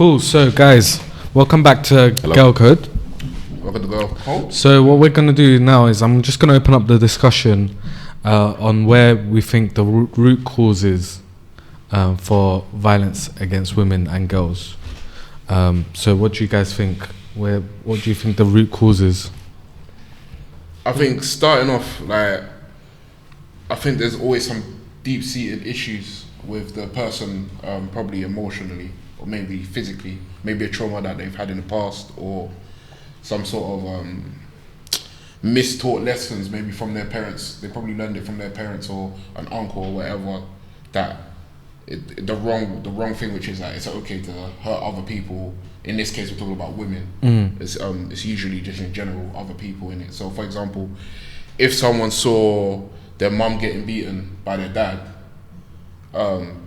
Cool. So, guys, welcome back to Girl Code. Welcome to Girl Code. So, what we're going to do now is I'm just going to open up the discussion on where we think the root causes for violence against women and girls. So, what do you guys think? What do you think the root cause is? I think starting off, I think there's always some deep-seated issues with the person, probably emotionally or maybe physically, maybe a trauma that they've had in the past, or some sort of mistaught lessons maybe from their parents. They probably learned it from their parents or an uncle or whatever, that the wrong thing, which is that it's okay to hurt other people. In this case, we're talking about women. It's usually just in general other people in it. So, for example, if someone saw their mum getting beaten by their dad,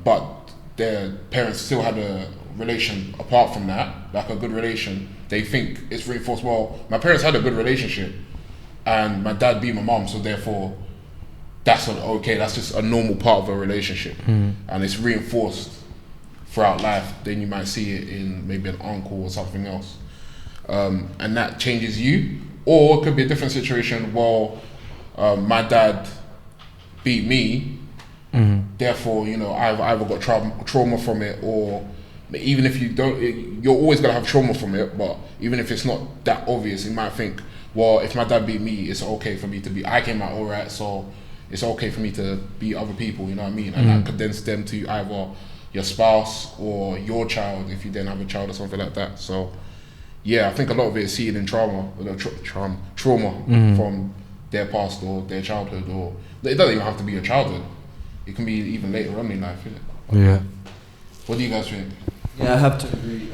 but their parents still had a relation apart from that, like a good relation, they think it's reinforced. Well, my parents had a good relationship, and my dad beat my mum, so therefore, that's not okay. That's just a normal part of a relationship, and it's reinforced throughout life. Then you might see it in maybe an uncle or something else, and that changes you. Or it could be a different situation. Well, my dad beat me, therefore, I've either got trauma from it, or even if you don't, you're always gonna have trauma from it. But even if it's not that obvious, you might think, well, if my dad beat me, it's okay for me to be. I came out alright, so it's okay for me to beat other people. You know what I mean? And that could then stem to either your spouse or your child, if you then have a child or something like that. So, yeah, I think a lot of it is seen in trauma from their past or their childhood, or it doesn't even have to be your childhood. It can be even later on in life, isn't it? Yeah. What do you guys think? Yeah, I have to agree.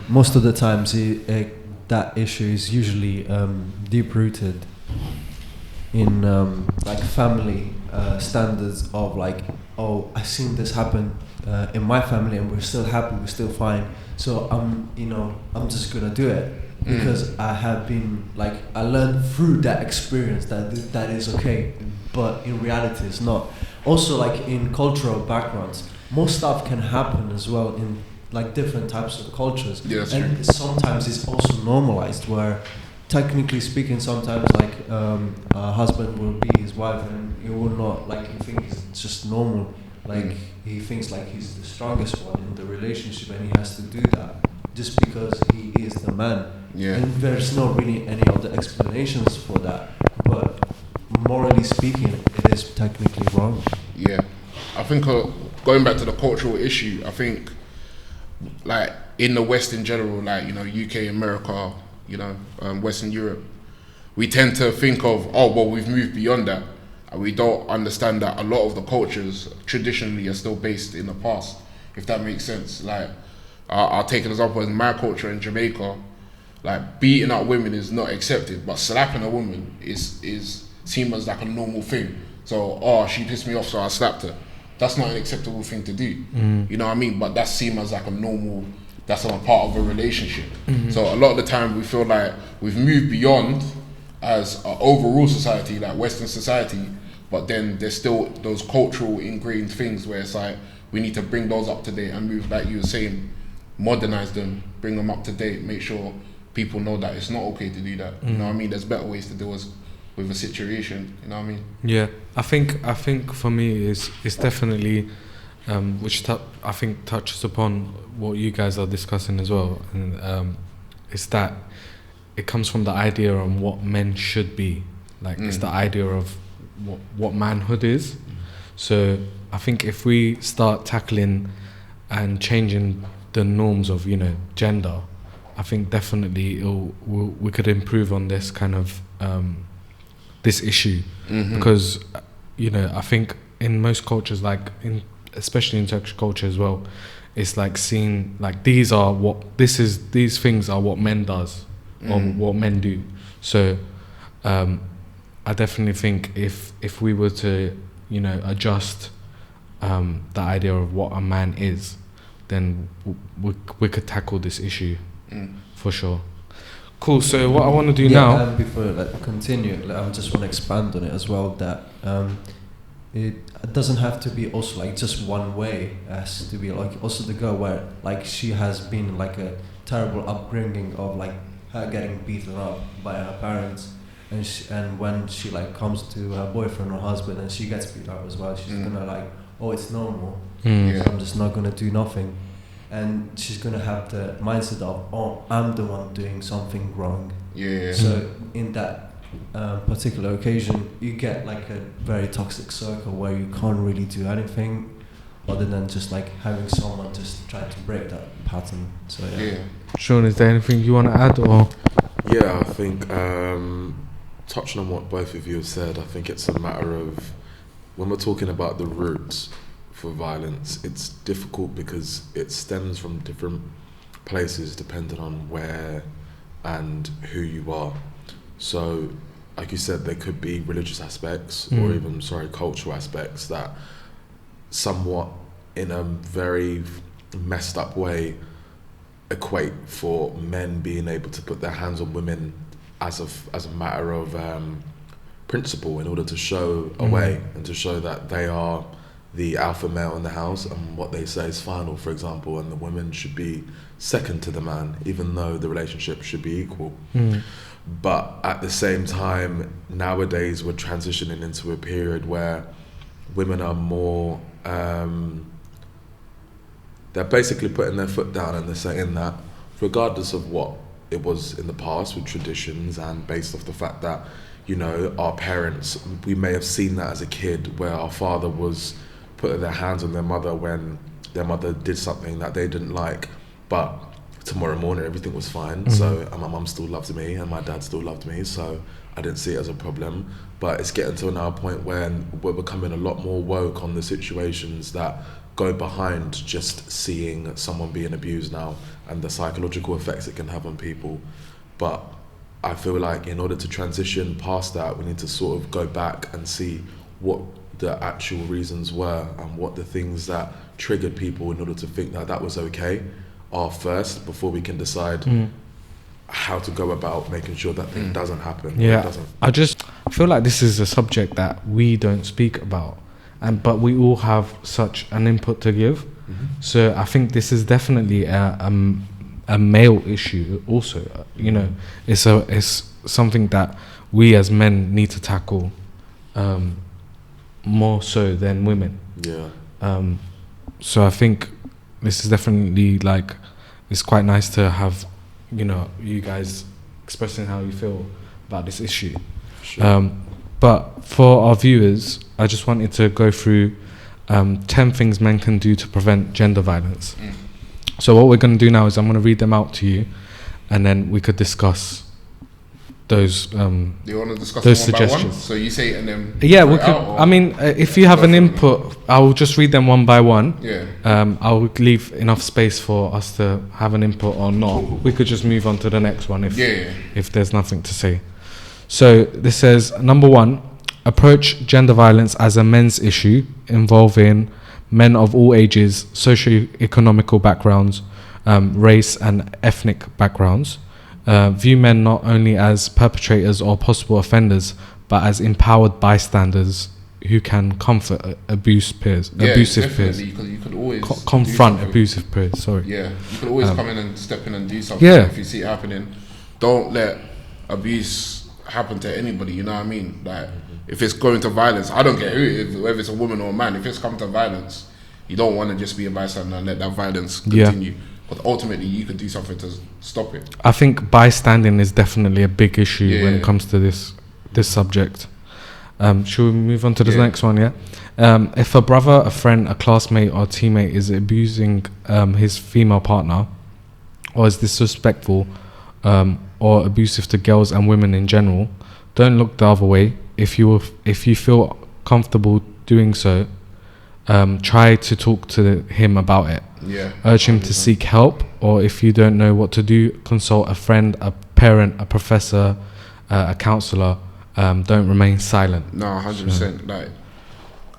Most of the times, that issue is usually deep-rooted in family standards of I've seen this happen in my family, and we're still happy, we're still fine. So I'm just gonna do it because I have been I learned through that experience that is okay, but in reality it's not. Also, in cultural backgrounds, most stuff can happen as well in different types of cultures. Yeah, that's and true. Sometimes it's also normalized, where technically speaking, sometimes a husband will beat his wife, and he will not he thinks it's just normal. He thinks he's the strongest one in the relationship, and he has to do that just because he is the man. Yeah. And there's not really any other explanations for that. But morally speaking, it is technically wrong. Yeah, I think going back to the cultural issue, I think in the West in general, UK, America, Western Europe, we tend to think of, we've moved beyond that, and we don't understand that a lot of the cultures traditionally are still based in the past, if that makes sense. I'll take an example in my culture in Jamaica. Beating up women is not accepted, but slapping a woman is seen as a normal thing. So, she pissed me off, so I slapped her. That's not an acceptable thing to do. You know what I mean? But that's seen as a normal, that's a part of a relationship. So a lot of the time we feel we've moved beyond as an overall society, Western society, but then there's still those cultural ingrained things where it's we need to bring those up to date and move, like you were saying, modernize them, bring them up to date, make sure people know that it's not okay to do that. You know what I mean? There's better ways to deal with a situation, you know what I mean? Yeah, I think for me it's definitely which I think touches upon what you guys are discussing as well, and it's that it comes from the idea on what men should be. It's the idea of what manhood is. So I think if we start tackling and changing the norms of gender, I think definitely we could improve on this kind of this issue, because I think in most cultures, especially in Turkish culture as well, it's seen these things are what men does or what men do. So I definitely think if we were to adjust the idea of what a man is, then we could tackle this issue for sure. Cool. So what I want to do now, before continue, I just want to expand on it as well. That it doesn't have to be also like just one way. It has to be like also the girl where like she has been like a terrible upbringing of like her getting beaten up by her parents, and when she like comes to her boyfriend or husband and she gets beat up as well, she's gonna like, oh, it's normal, so I'm just not gonna do nothing, and she's gonna have the mindset of, oh, I'm the one doing something wrong. So in that particular occasion, you get like a very toxic circle where you can't really do anything other than just like having someone just try to break that pattern. So Sean, is there anything you want to add? Or yeah, I think touching on what both of you have said, I think it's a matter of, when we're talking about the roots for violence, it's difficult because it stems from different places depending on where and who you are. So, like you said, there could be religious aspects or even, cultural aspects that somewhat, in a very messed up way, equate for men being able to put their hands on women as a matter of principle, in order to show a way and to show that they are the alpha male in the house and what they say is final, for example, and the women should be second to the man, even though the relationship should be equal. But at the same time, nowadays we're transitioning into a period where women are more, they're basically putting their foot down, and they're saying that regardless of what it was in the past with traditions, and based off the fact that, you know, our parents, we may have seen that as a kid where our father was putting their hands on their mother when their mother did something that they didn't like, but tomorrow morning everything was fine. So and my mum still loved me and my dad still loved me, so I didn't see it as a problem. But it's getting to now a point when we're becoming a lot more woke on the situations that go behind just seeing someone being abused now and the psychological effects it can have on people. But I feel like in order to transition past that, we need to sort of go back and see what the actual reasons were and what the things that triggered people in order to think that that was okay are first, before we can decide how to go about making sure that thing doesn't happen. I just feel like this is a subject that we don't speak about, but we all have such an input to give. So I think this is definitely a male issue also. You know, it's something that we as men need to tackle more so than women. So I think this is definitely like, it's quite nice to have, you know, you guys expressing how you feel about this issue. But for our viewers, I just wanted to go through 10 things men can do to prevent gender violence. So what we're going to do now is I'm going to read them out to you, and then we could discuss those do you want to discuss those them one suggestions. by one? So you say it and then we could. I mean, if you have an input, I'll just read them one by one. I'll leave enough space for us to have an input or not. We could just move on to the next one if there's nothing to say. So this says, number 1, approach gender violence as a men's issue involving men of all ages, socio-economical backgrounds, race and ethnic backgrounds. View men not only as perpetrators or possible offenders, but as empowered bystanders who can comfort abusive peers. Because you could always confront abusive peers. You could always come in and step in and do something if you see it happening. Don't let abuse happen to anybody. You know what I mean? Like, if it's going to violence, I don't care whether it's a woman or a man. If it's come to violence, you don't want to just be a bystander and let that violence continue. But ultimately, you could do something to stop it. I think bystanding is definitely a big issue when it comes to this subject. Should we move on to the next one? If a brother, a friend, a classmate or a teammate is abusing his female partner, or is disrespectful or abusive to girls and women in general, don't look the other way. If you feel comfortable doing so, try to talk to him about it. Urge him to seek help, or if you don't know what to do, consult a friend, a parent, a professor, a counsellor. Don't remain silent. No, 100%. Like,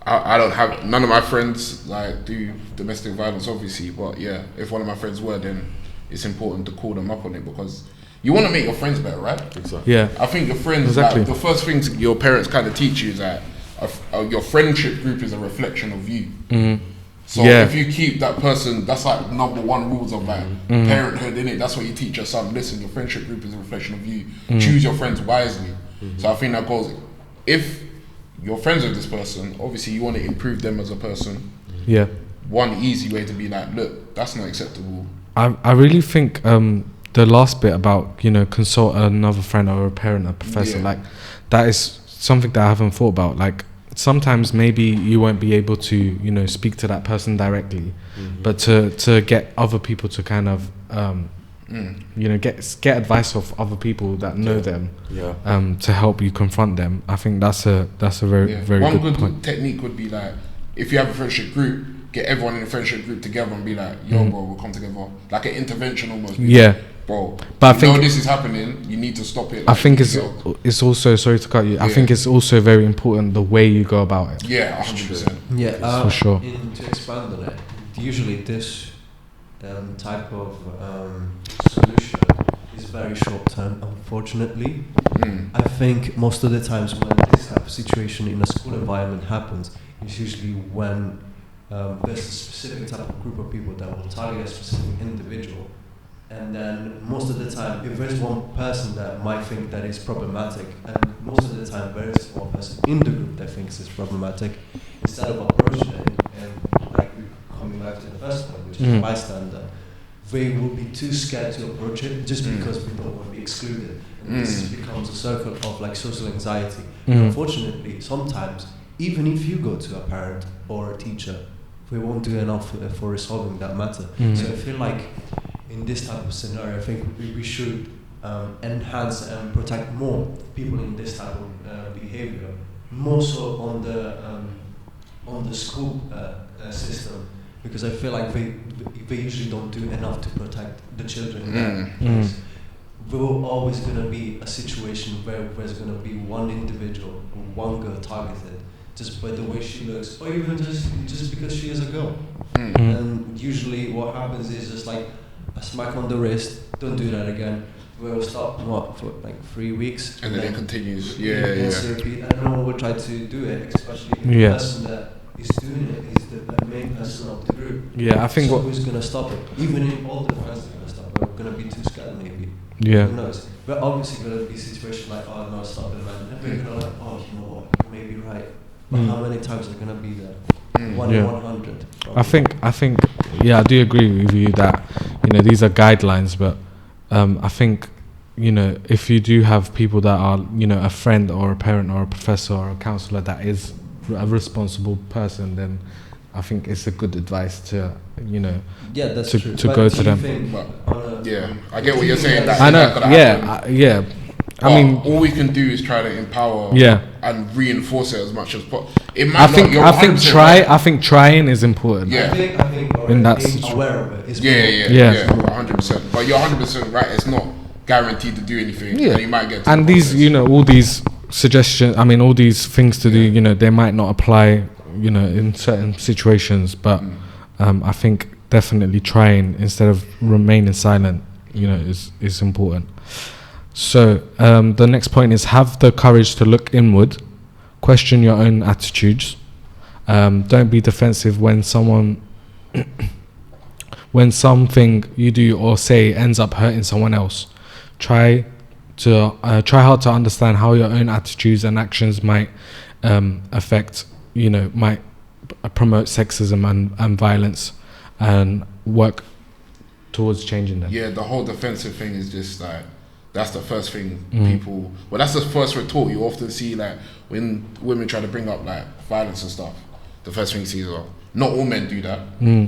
I don't have, none of my friends like do domestic violence, obviously, but if one of my friends were, then it's important to call them up on it, because you want to make your friends better, right? Exactly. I think your friends, like, the first thing your parents kind of teach you is that, your friendship group is a reflection of you. So Yeah. if you keep that person, that's like number one rules of like parenthood, innit? That's what you teach your son. Listen, your friendship group is a reflection of you. Choose your friends wisely. So I think that goes, if you're friends with this person, obviously you want to improve them as a person. Yeah. One easy way to be like, look, that's not acceptable. I really think the last bit about, you know, consult another friend or a parent, a professor, Yeah. like that is something that I haven't thought about. Like sometimes maybe you won't be able to, you know, speak to that person directly, but to get other people to kind of you know, get advice of other people that know them, to help you confront them. I think that's a very very One good good point. technique would be like, if you have a friendship group, get everyone in the friendship group together and be like, yo bro, we'll come together, like an intervention almost. Be Yeah. like, bro, But I you think know this is happening, you need to stop it. I like, think you it's know. also, sorry to cut you, I Yeah. think it's also very important the way you go about it. Yeah, 100%. Yeah, For sure. To expand on it, usually this type of solution is very short term, unfortunately. I think most of the times when this type of situation in a school environment happens, it's usually when there's a specific type of group of people that will target a specific individual. And then most of the time, if there's one person that might think that is problematic, and most of the time there is one person in the group that thinks it's problematic, instead of approaching it and like coming back to the first point, which is bystander, they will be too scared to approach it just because we don't want to be excluded. And this becomes a circle of like social anxiety. And unfortunately, sometimes, even if you go to a parent or a teacher, they won't do enough for resolving that matter. So I feel like in this type of scenario, I think we should enhance and protect more people in this type of behavior, more so on the school system, because I feel like they usually don't do enough to protect the children in that place. There will always going to be a situation where there's going to be one individual, one girl targeted just by the way she looks, or even just because she is a girl. And usually what happens is just like a smack on the wrist, don't do that again. We'll stop for like 3 weeks, And then it continues. Repeat, and no one will try to do it, especially if the person that is doing it is the main person of the group. Yeah, I think so who's gonna stop it? Even if all the friends are gonna stop it, we're gonna be too scared maybe. Yeah. Who knows? But obviously gonna be a situation like, oh no, stop it, man. And we're gonna like, oh, you know what, you may be right. But how many times are gonna be there? 1 in 100. Probably. I think, yeah, I do agree with you that, you know, these are guidelines, but I think, you know, if you do have people that are, you know, a friend or a parent or a professor or a counselor that is a responsible person, then I think it's a good advice to, you know, that's to true. go to them. I get what you're saying. That's I know, not gonna happen. I mean, all we can do is try to empower and reinforce it as much as possible. I think trying is important. Yeah. I think In that being situation. aware of it is Yeah, 100%. But you're 100% right. It's not guaranteed to do anything. Yeah. And you might get to And the these, process. you know, all these suggestions, I mean, all these things to do, you know, they might not apply, you know, in certain situations, but I think definitely trying instead of remaining silent, you know, is important. So the next point is have the courage to look inward, question your own attitudes. Don't be defensive when something you do or say ends up hurting someone else. Try hard to understand how your own attitudes and actions might affect, you know, might promote sexism and violence, and work towards changing them. Yeah, the whole defensive thing is just like, that's the first thing people, well, that's the first retort you often see, like when women try to bring up like violence and stuff, the first thing you see is, oh, not all men do that.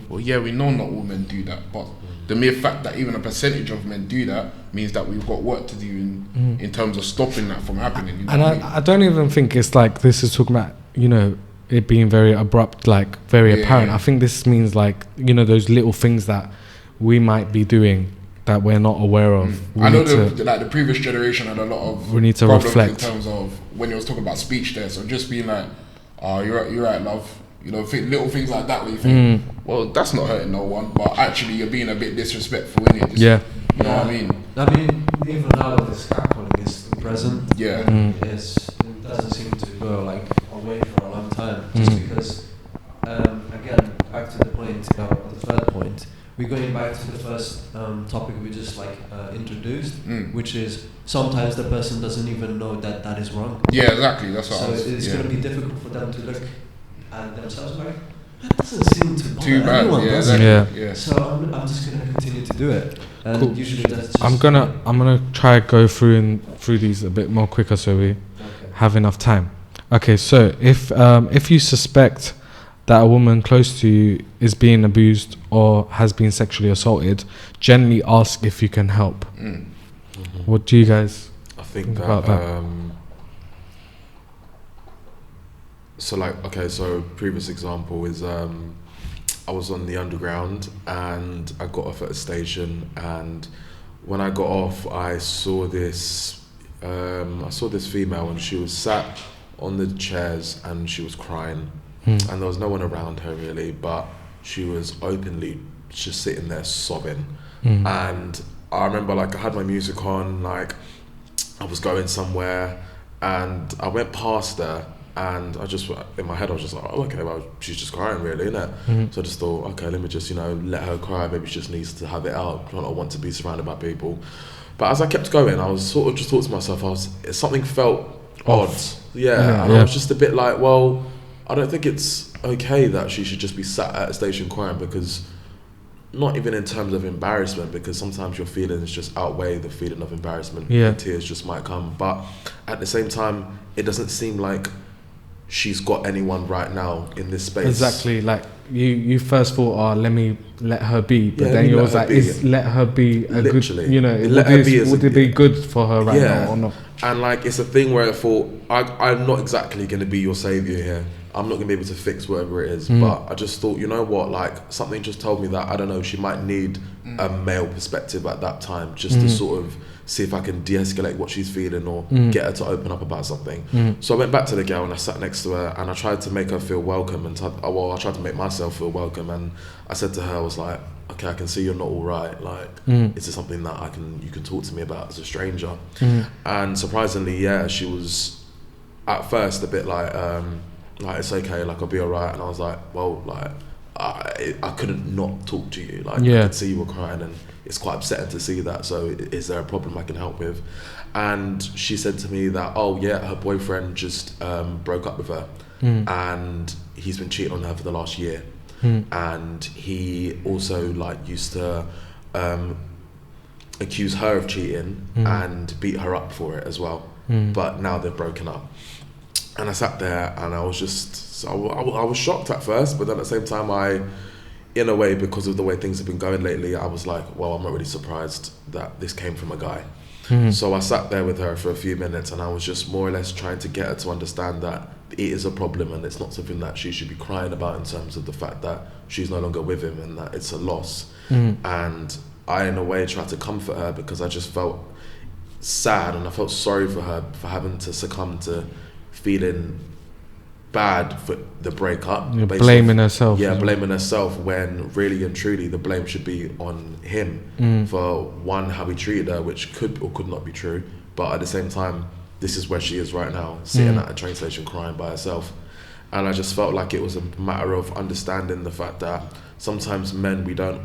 Well, yeah, we know not all men do that, but the mere fact that even a percentage of men do that means that we've got work to do in terms of stopping that from happening. You know And what I mean? I don't even think it's like this is talking about, you know, it being very abrupt, like very apparent. I think this means like, you know, those little things that we might be doing that we're not aware of. I know the previous generation had a lot of we need to problems reflect in terms of when it was talking about speech there. So just being like, oh, you're right, love. You know, little things like that where you think, well, that's not hurting no one, but actually you're being a bit disrespectful, innit? Just, you know what I mean? I mean, even now this catcalling is present. Yeah. It doesn't seem to go like away for a one time, just because, again, back to the point, the third point, we're going back to the first topic we just introduced, which is sometimes the person doesn't even know that that is wrong. Yeah, exactly. That's what so I was. It's yeah. going to be difficult for them to look at themselves like, that doesn't seem to bother Too bad. anyone, Yeah, does it? exactly. Yeah. So I'm just going to continue to do it. And Cool. usually that's just... I'm gonna try go through these a bit more quicker so we have enough time. Okay, so if you suspect that a woman close to you is being abused or has been sexually assaulted, generally ask if you can help. What do you guys think about that? So previous example is I was on the underground and I got off at a station, and when I got off I saw this female, and she was sat on the chairs and she was crying, and there was no one around her really, but she was openly just sitting there sobbing. And I remember I had my music on, I was going somewhere, and I went past her, and I just, in my head I was just like, oh, okay, well, she's just crying really, innit? So I just thought, okay, let me just, let her cry, maybe she just needs to have it out, I don't want to be surrounded by people. But as I kept going, I was sort of just thought to myself, something felt odd. Yeah, and I was just a bit like, well, I don't think it's okay that she should just be sat at a station crying, because not even in terms of embarrassment, because sometimes your feelings just outweigh the feeling of embarrassment. And tears just might come, but at the same time, it doesn't seem like she's got anyone right now in this space. Exactly, you first thought, let her be, but then you was like, let her be a literally good, would it be good for her right now or not? And it's a thing where I thought, I'm not exactly going to be your saviour here. I'm not going to be able to fix whatever it is, but I just thought, you know what, something just told me that, I don't know, she might need a male perspective at that time, just to sort of see if I can de-escalate what she's feeling, or get her to open up about something. So I went back to the girl and I sat next to her, and I tried to make her feel welcome, and I tried to make myself feel welcome, and I said to her, I was like, okay, I can see you're not all right, is this something that you can talk to me about as a stranger? And surprisingly, she was at first a bit it's okay, I'll be alright. And I was like, well, I couldn't not talk to you, I could see you were crying, and it's quite upsetting to see that, so is there a problem I can help with? And she said to me that, her boyfriend just broke up with her, and he's been cheating on her for the last year, and he also used to accuse her of cheating and beat her up for it as well, but now they're broken up. And I sat there and I was just, I was shocked at first, but then at the same time, in a way, because of the way things have been going lately, I was like, well, I'm not really surprised that this came from a guy. So I sat there with her for a few minutes, and I was just more or less trying to get her to understand that it is a problem, and it's not something that she should be crying about in terms of the fact that she's no longer with him, and that it's a loss. And I, in a way, tried to comfort her, because I just felt sad, and I felt sorry for her for having to succumb to feeling bad for the breakup. Blaming herself. Yeah, blaming herself, when really and truly the blame should be on him for one, how he treated her, which could or could not be true, but at the same time, this is where she is right now, sitting at a train station crying by herself. And I just felt like it was a matter of understanding the fact that sometimes men, because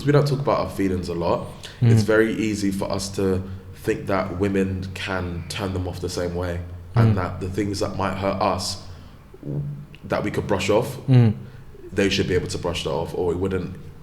we don't talk about our feelings a lot, it's very easy for us to think that women can turn them off the same way, and that the things that might hurt us, that we could brush off, they should be able to brush that off, or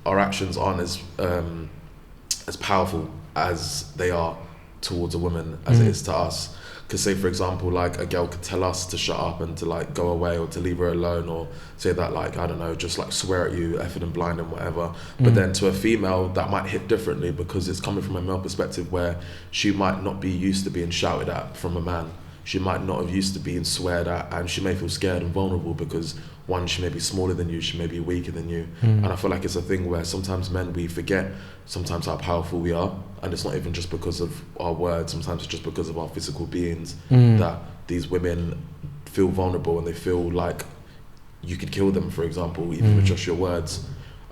our actions aren't as powerful as they are towards a woman as it is to us. Because say, for example, a girl could tell us to shut up and to go away, or to leave her alone, or say that I don't know, just swear at you, effing and blind and whatever. But then to a female, that might hit differently, because it's coming from a male perspective, where she might not be used to being shouted at from a man. She might not have used to being sweared at, and she may feel scared and vulnerable because, one, she may be smaller than you, she may be weaker than you. And I feel like it's a thing where sometimes men, we forget sometimes how powerful we are, and it's not even just because of our words, sometimes it's just because of our physical beings, that these women feel vulnerable, and they feel like you could kill them, for example, even with just your words.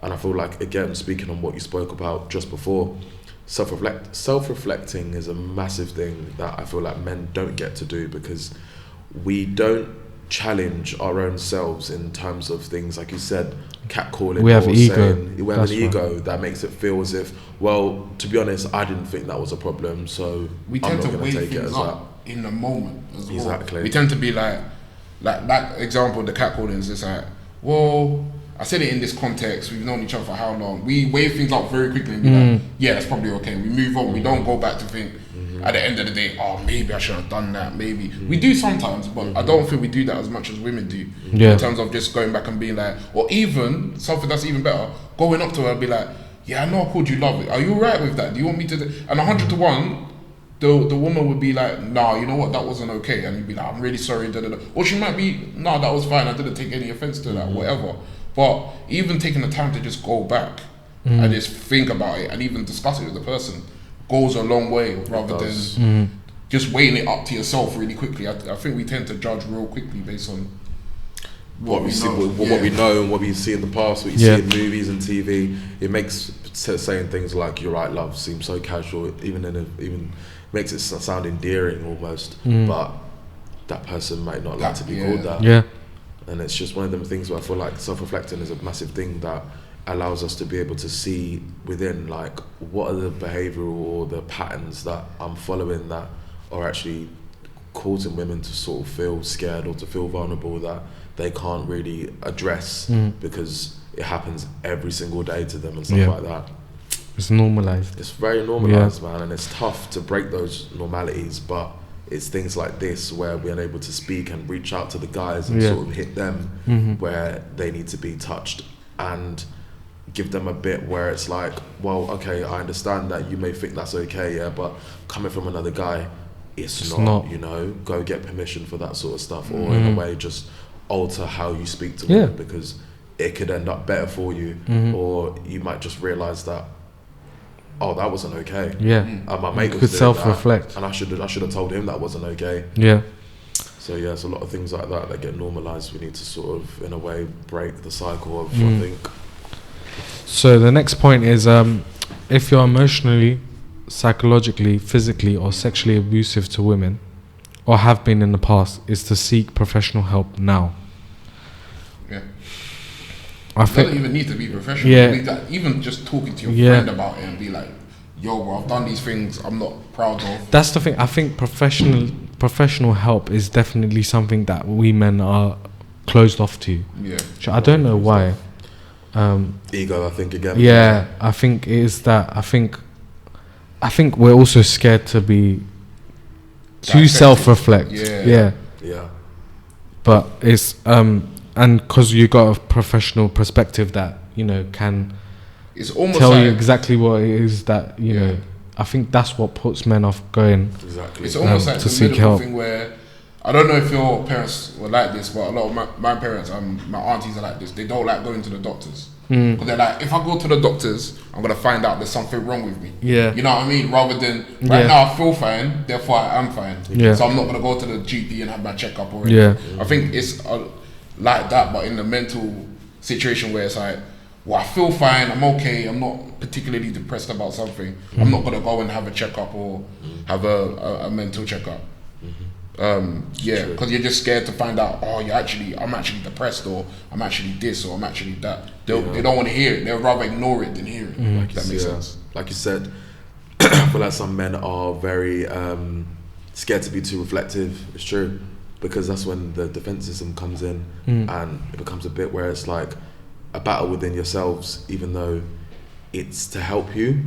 And I feel like, again, speaking on what you spoke about just before, self-reflecting is a massive thing that I feel like men don't get to do, because we don't challenge our own selves in terms of things like you said, catcalling. We have or ego. saying, we have That's an ego that makes it feel as if, well, to be honest, I didn't think that was a problem, so We I'm tend not to going weigh to take it things as up in the moment as well. Exactly. We tend to be like that example, the catcalling is just like, well, I said it in this context, we've known each other for how long? We weigh things up very quickly and be like, yeah, that's probably okay. We move on. We don't go back to think at the end of the day, oh, maybe I should have done that. Maybe we do sometimes, but I don't think we do that as much as women do. In terms of just going back and being like, or even something that's even better, going up to her and be like, yeah, I know I called you love. Are you alright with that? Do you want me to? And 100 to 1, the woman would be like, nah, you know what, that wasn't okay. And you'd be like, I'm really sorry. Da, da, da. Or she might be, nah, that was fine. I didn't take any offense to that, whatever. But even taking the time to just go back and just think about it and even discuss it with the person goes a long way, rather than just weighing it up to yourself really quickly. I think we tend to judge real quickly based on what we see, know. what we know and what we see in the past, what you see in movies and TV. It makes saying things like "you're right, love" seem so casual, even makes it sound endearing almost. But that person might not like to be called that. Yeah. And it's just one of them things where I feel like self-reflecting is a massive thing that allows us to be able to see within, like, what are the behavioural or the patterns that I'm following that are actually causing women to sort of feel scared or to feel vulnerable, that they can't really address because it happens every single day to them and stuff like that. It's normalised. It's very normalised, man, and it's tough to break those normalities, but it's things like this where we're able to speak and reach out to the guys and sort of hit them where they need to be touched and give them a bit where it's like, well, okay, I understand that you may think that's okay, yeah, but coming from another guy, it's not, you know, go get permission for that sort of stuff, or in a way just alter how you speak to women, because it could end up better for you, or you might just realise that, oh, that wasn't okay. And my mate could self-reflect, and I should have told him that wasn't okay. So yeah, it's a lot of things like that get normalised. We need to sort of, in a way, break the cycle of, I think. So the next point is, if you're emotionally, psychologically, physically or sexually abusive to women, or have been in the past, is to seek professional help now. It doesn't even need to be professional. Even just talking to your friend about it and be like, yo, bro, I've done these things I'm not proud of. That's the thing. I think professional help is definitely something that we men are closed off to. I don't know why. Ego, I think, again. I think it is that. I think we're also scared to be to self-reflect. But it's and because you got a professional perspective that, you know, can it's almost tell like you exactly what it is that, you know. I think that's what puts men off going. Exactly. It's almost like to the seek medical help. thing where, I don't know if your parents were like this, but a lot of my parents and my aunties are like this. They don't like going to the doctors. Because they're like, if I go to the doctors, I'm going to find out there's something wrong with me. You know what I mean? Rather than, now I feel fine, therefore I am fine. So I'm not going to go to the GP and have my checkup or anything. I think it's like that, but in the mental situation where it's like, well, I feel fine, I'm okay, I'm not particularly depressed about something. I'm not going to go and have a checkup or have a mental checkup. Because you're just scared to find out, oh, I'm actually depressed, or I'm actually this, or I'm actually that. They don't want to hear it. They'd rather ignore it than hear it. Like that makes sense. Like you said, I feel like some men are very scared to be too reflective. It's true, because that's when the defensism comes in, and it becomes a bit where it's like a battle within yourselves, even though it's to help you.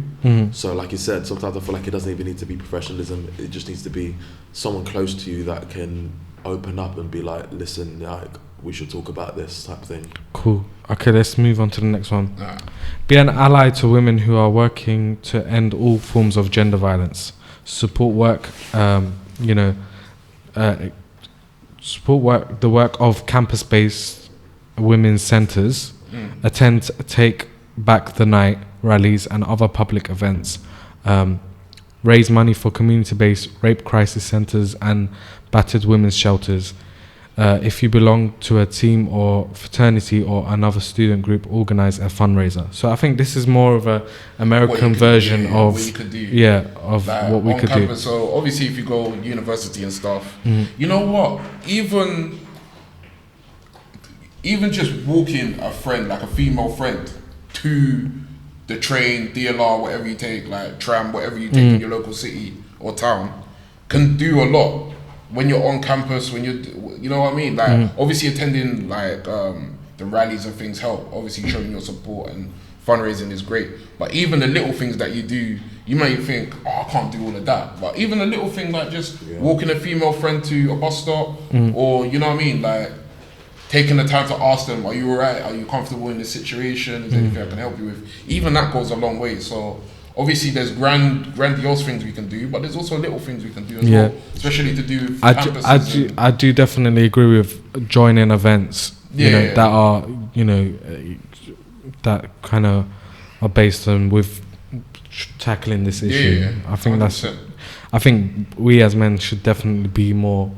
So like you said, sometimes I feel like it doesn't even need to be professionalism. It just needs to be someone close to you that can open up and be like, listen, like, we should talk about this type of thing. Cool. Okay, let's move on to the next one. Be an ally to women who are working to end all forms of gender violence. Support work, support work, the work of campus-based women's centres. Attend Take Back the Night rallies and other public events. Raise money for community-based rape crisis centres and battered women's shelters. If you belong to a team or fraternity or another student group, organise a fundraiser. So I think this is more of a American version of what we could do. So obviously, if you go university and stuff, you know what? Even even just walking a friend, like a female friend, to the train, DLR, whatever you take, like tram, whatever you take in your local city or town, can do a lot when you're on campus, when you know what I mean? Like, obviously attending like the rallies and things help. Obviously showing your support and fundraising is great. But even the little things that you do, you may think, oh, I can't do all of that. But even a little thing like just walking a female friend to a bus stop, or you know what I mean? Like, taking the time to ask them, are you alright? Are you comfortable in this situation? Is there anything I can help you with? Even that goes a long way. So obviously there's grandiose things we can do, but there's also little things we can do as well, especially to do with campuses. I do definitely agree with joining events, that are, that kind of are based on with tackling this issue. I think 100%. I think we as men should definitely be more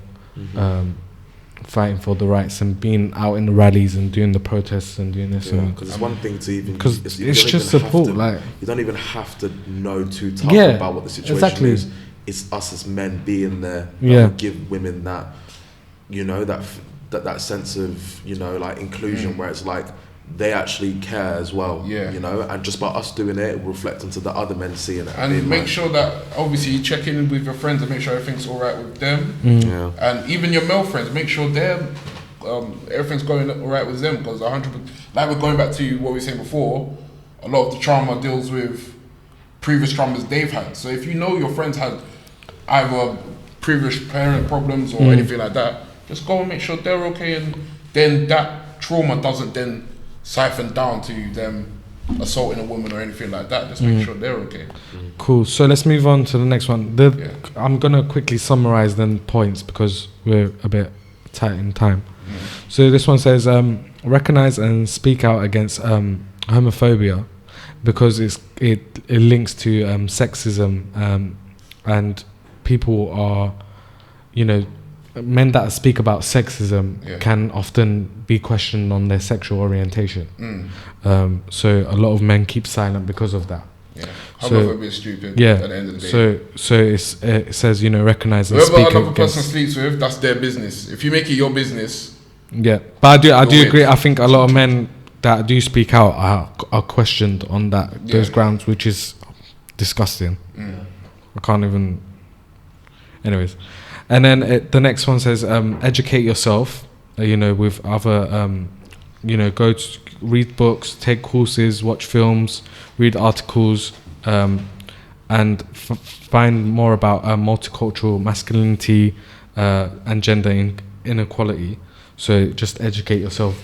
fighting for the rights and being out in the rallies and doing the protests and doing this. Because it's one thing to even... Because it's just support. You don't even have to know too tough about what the situation is. It's us as men being there that give women that, that sense of, like inclusion where it's like they actually care as well, and just by us doing it will reflect into the other men seeing it. And make sure that obviously you check in with your friends and make sure everything's all right with them. And even your male friends, make sure everything's going all right with them, because 100%, like we're going back to what we were saying before, a lot of the trauma deals with previous traumas they've had. So if you know your friends had either previous parent problems or anything like that, just go and make sure they're okay, and then that trauma doesn't then siphon down to them assaulting a woman or anything like that. Just make sure they're okay. Cool. So let's move on to the next one. I'm gonna quickly summarize the points because we're a bit tight in time. So this one says recognize and speak out against homophobia, because it links to sexism, and people are, men that speak about sexism can often be questioned on their sexual orientation. So a lot of men keep silent because of that. Homophobia is stupid at the end of the day. So it says, recognize and speak whoever another against. person sleeps with, that's their business. If you make it your business... Yeah, but I do agree. I think a lot of men that do speak out are questioned on those grounds, which is disgusting. I can't even... Anyways. And then the next one says, educate yourself, with other, go to read books, take courses, watch films, read articles, and find more about multicultural masculinity and gender inequality. So just educate yourself.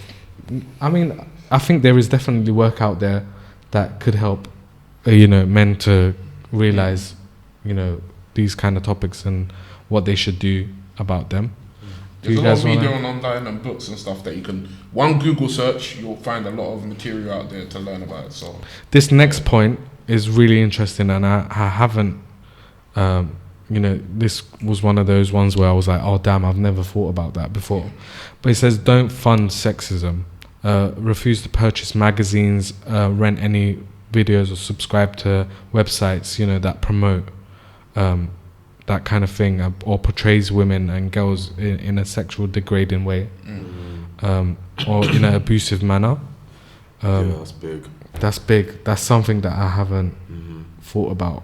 I mean, I think there is definitely work out there that could help, men to realize, these kind of topics and what they should do about them. There's a lot of media online and books and stuff that you can... One Google search, you'll find a lot of material out there to learn about it. So this next point is really interesting, and I haven't... this was one of those ones where I was like, oh damn, I've never thought about that before. But it says, don't fund sexism. Refuse to purchase magazines, rent any videos, or subscribe to websites, that promote... that kind of thing, or portrays women and girls in a sexual degrading way, or in an abusive manner. That's big. That's big. That's something that I haven't thought about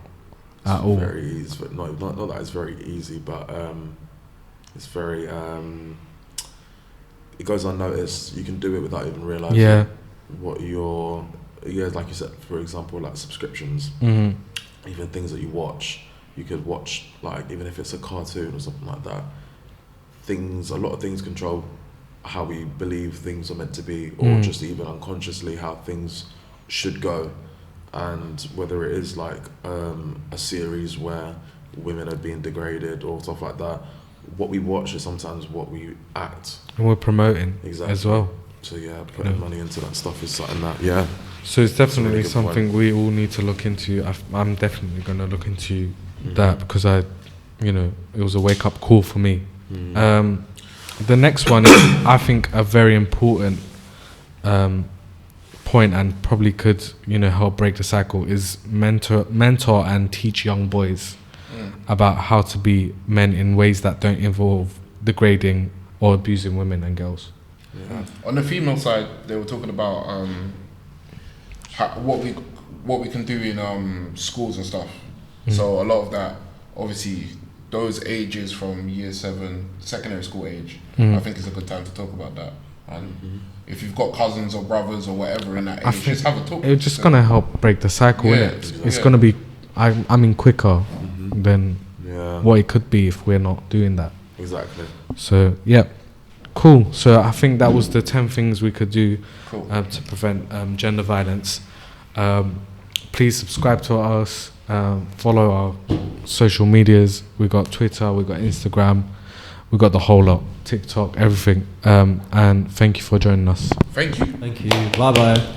at all. Very easy, but not that it's very easy, but it's very. It goes unnoticed. You can do it without even realizing what your like you said, for example, like subscriptions, even things that you watch. You could watch, like, even if it's a cartoon or something like that, a lot of things control how we believe things are meant to be, or just even unconsciously how things should go. And whether it is like a series where women are being degraded or stuff like that, what we watch is sometimes what we act. And we're promoting as well. So putting money into that stuff is something that, So it's definitely really something we all need to look into. I'm definitely going to look into that, because it was a wake-up call for me. The next one is, I think, a very important point, and probably could help break the cycle, is mentor and teach young boys about how to be men in ways that don't involve degrading or abusing women and girls. Yeah. On the female side, they were talking about what we can do in schools and stuff. So a lot of that, obviously, those ages from year 7, secondary school age, I think it's a good time to talk about that. And if you've got cousins or brothers or whatever in that age, just have a talk. It's just gonna help break the cycle, innit? exactly. It's gonna be, I mean, quicker than Yeah. what it could be if we're not doing that. Exactly. So yeah, cool. So I think that was the 10 things we could do Cool. to prevent gender violence. Please subscribe to us. Follow our social medias. We got Twitter. We got Instagram. We got the whole lot. TikTok. Everything. And thank you for joining us. Thank you. Thank you. Bye bye.